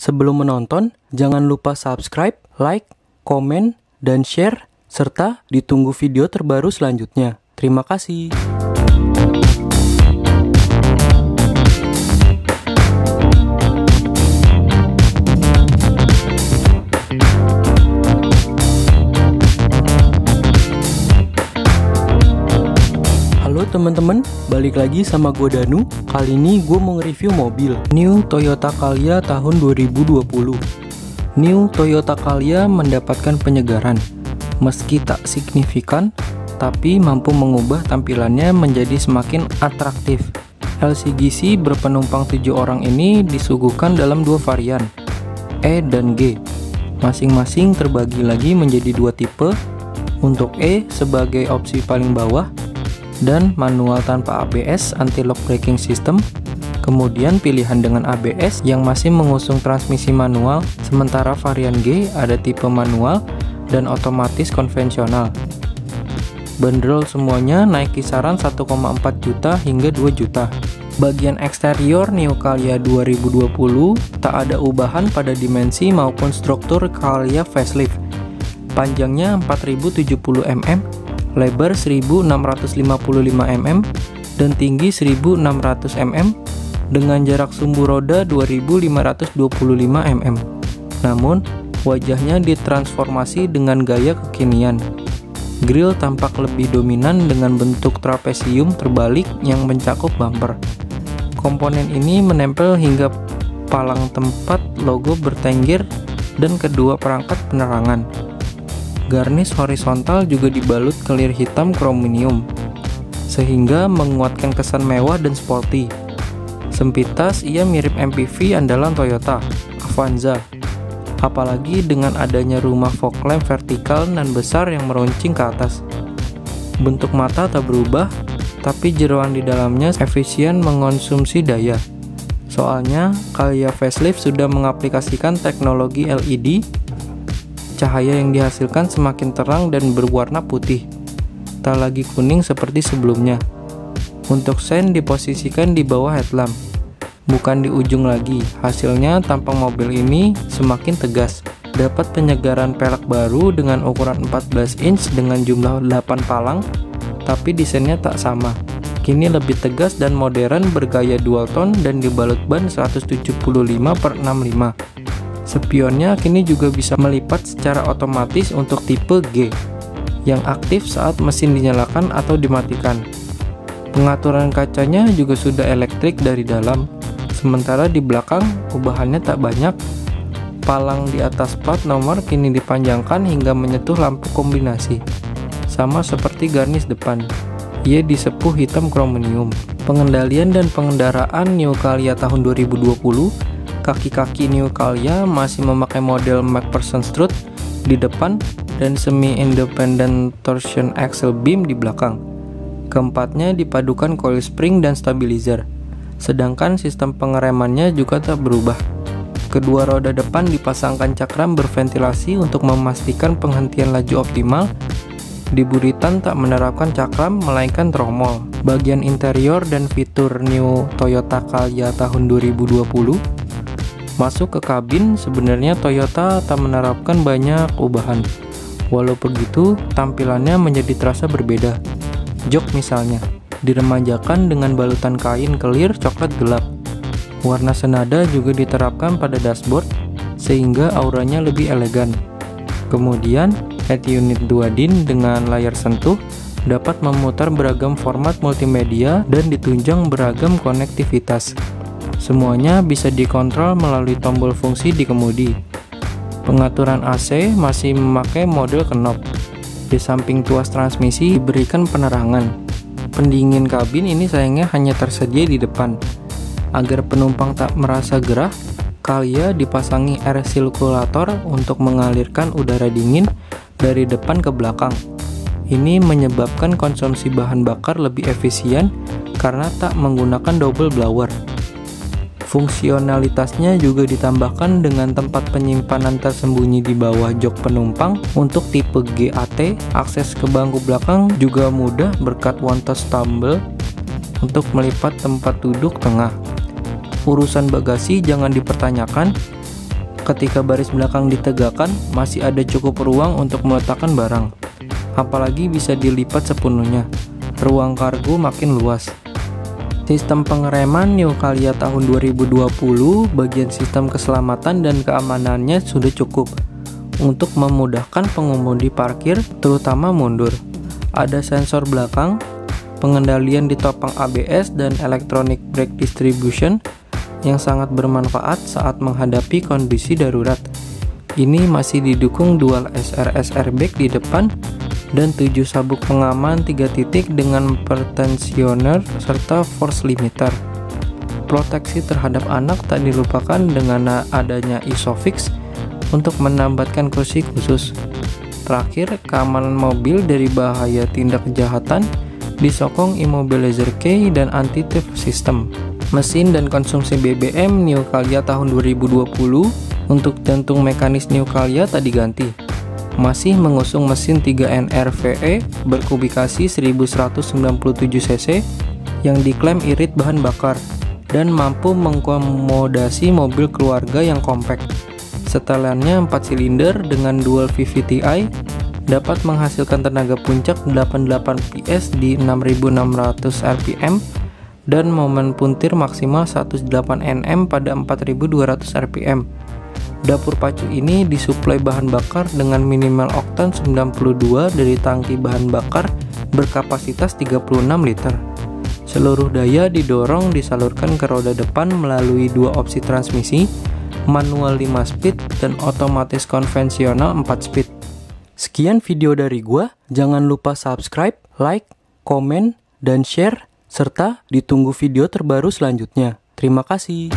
Sebelum menonton, jangan lupa subscribe, like, komen, dan share, serta ditunggu video terbaru selanjutnya. Terima kasih. Halo teman-teman, balik lagi sama gue Danu. Kali ini gue mau nge-review mobil New Toyota Calya tahun 2020. New Toyota Calya mendapatkan penyegaran. Meski tak signifikan, tapi mampu mengubah tampilannya menjadi semakin atraktif. LCGC berpenumpang 7 orang ini disuguhkan dalam 2 varian, E dan G. Masing-masing terbagi lagi menjadi 2 tipe. Untuk E sebagai opsi paling bawah dan manual tanpa ABS anti-lock braking system. Kemudian pilihan dengan ABS yang masih mengusung transmisi manual, sementara varian G ada tipe manual dan otomatis konvensional. Bandrol semuanya naik kisaran 1,4 juta hingga 2 juta. Bagian eksterior New Calya 2020 tak ada ubahan pada dimensi maupun struktur Calya facelift. Panjangnya 4070 mm, lebar 1655 mm, dan tinggi 1600 mm dengan jarak sumbu roda 2525 mm. Namun, wajahnya ditransformasi dengan gaya kekinian. Grill tampak lebih dominan dengan bentuk trapesium terbalik yang mencakup bumper. Komponen ini menempel hingga palang tempat logo bertengger dan kedua perangkat penerangan. Garnish horizontal juga dibalut clear hitam chromenium, sehingga menguatkan kesan mewah dan sporty. Sempitas ia mirip MPV andalan Toyota, Avanza. Apalagi dengan adanya rumah fog lamp vertikal nan besar yang meruncing ke atas. Bentuk mata tak berubah, tapi jeroan di dalamnya efisien mengonsumsi daya. Soalnya, Calya facelift sudah mengaplikasikan teknologi LED. Cahaya yang dihasilkan semakin terang dan berwarna putih, tak lagi kuning seperti sebelumnya. Untuk sen diposisikan di bawah headlamp, bukan di ujung lagi. Hasilnya tampang mobil ini semakin tegas. Dapat penyegaran pelek baru dengan ukuran 14 inch dengan jumlah 8 palang, tapi desainnya tak sama. Kini lebih tegas dan modern bergaya dual tone dan dibalut ban 175/65. Spionnya kini juga bisa melipat secara otomatis untuk tipe G, yang aktif saat mesin dinyalakan atau dimatikan. Pengaturan kacanya juga sudah elektrik dari dalam, sementara di belakang ubahannya tak banyak. Palang di atas plat nomor kini dipanjangkan hingga menyentuh lampu kombinasi, sama seperti garnish depan. Ia disepuh hitam chromenium. Pengendalian dan pengendaraan New Calya tahun 2020. Kaki-kaki New Calya masih memakai model MacPherson strut di depan dan semi-independent torsion axle beam di belakang. Keempatnya dipadukan coil spring dan stabilizer, sedangkan sistem pengeremannya juga tak berubah. Kedua roda depan dipasangkan cakram berventilasi untuk memastikan penghentian laju optimal. Di buritan tak menerapkan cakram melainkan tromol. Bagian interior dan fitur New Toyota Calya tahun 2020. Masuk ke kabin, sebenarnya Toyota tak menerapkan banyak ubahan. Walau begitu, tampilannya menjadi terasa berbeda. Jok misalnya, diremajakan dengan balutan kain clear coklat gelap. Warna senada juga diterapkan pada dashboard, sehingga auranya lebih elegan. Kemudian, head unit 2-din dengan layar sentuh dapat memutar beragam format multimedia dan ditunjang beragam konektivitas. Semuanya bisa dikontrol melalui tombol fungsi di kemudi. Pengaturan AC masih memakai model knob. Di samping tuas transmisi diberikan penerangan. Pendingin kabin ini sayangnya hanya tersedia di depan. Agar penumpang tak merasa gerah, Calya dipasangi air circulator untuk mengalirkan udara dingin dari depan ke belakang. Ini menyebabkan konsumsi bahan bakar lebih efisien karena tak menggunakan double blower. Fungsionalitasnya juga ditambahkan dengan tempat penyimpanan tersembunyi di bawah jok penumpang. Untuk tipe GAT, akses ke bangku belakang juga mudah berkat one touch tumble untuk melipat tempat duduk tengah. Urusan bagasi jangan dipertanyakan, Ketika baris belakang ditegakkan, masih ada cukup ruang untuk meletakkan barang. Apalagi bisa dilipat sepenuhnya. Ruang kargo makin luas. Sistem pengereman New Calya tahun 2020, bagian sistem keselamatan dan keamanannya sudah cukup untuk memudahkan pengemudi parkir, terutama mundur. Ada sensor belakang, pengendalian di topang ABS, dan electronic brake distribution yang sangat bermanfaat saat menghadapi kondisi darurat. Ini masih didukung dual SRS airbag di depan dan 7 sabuk pengaman 3 titik dengan pertensioner serta force limiter. Proteksi terhadap anak tak dilupakan dengan adanya ISOFIX untuk menambatkan kursi khusus. Terakhir, keamanan mobil dari bahaya tindak kejahatan disokong immobilizer key dan anti-theft system. Mesin dan konsumsi BBM New Calya tahun 2020. Untuk jantung mekanis New Calya tak diganti. Masih mengusung mesin 3NR VE berkubikasi 1197 cc yang diklaim irit bahan bakar dan mampu mengakomodasi mobil keluarga yang kompak. Setelannya 4 silinder dengan dual VVT-i dapat menghasilkan tenaga puncak 88 PS di 6600 rpm dan momen puntir maksimal 108 Nm pada 4200 rpm. Dapur pacu ini disuplai bahan bakar dengan minimal oktan 92 dari tangki bahan bakar berkapasitas 36 liter. Seluruh daya didorong disalurkan ke roda depan melalui 2 opsi transmisi, manual 5 speed dan otomatis konvensional 4 speed. Sekian video dari gua, jangan lupa subscribe, like, komen, dan share, serta ditunggu video terbaru selanjutnya. Terima kasih.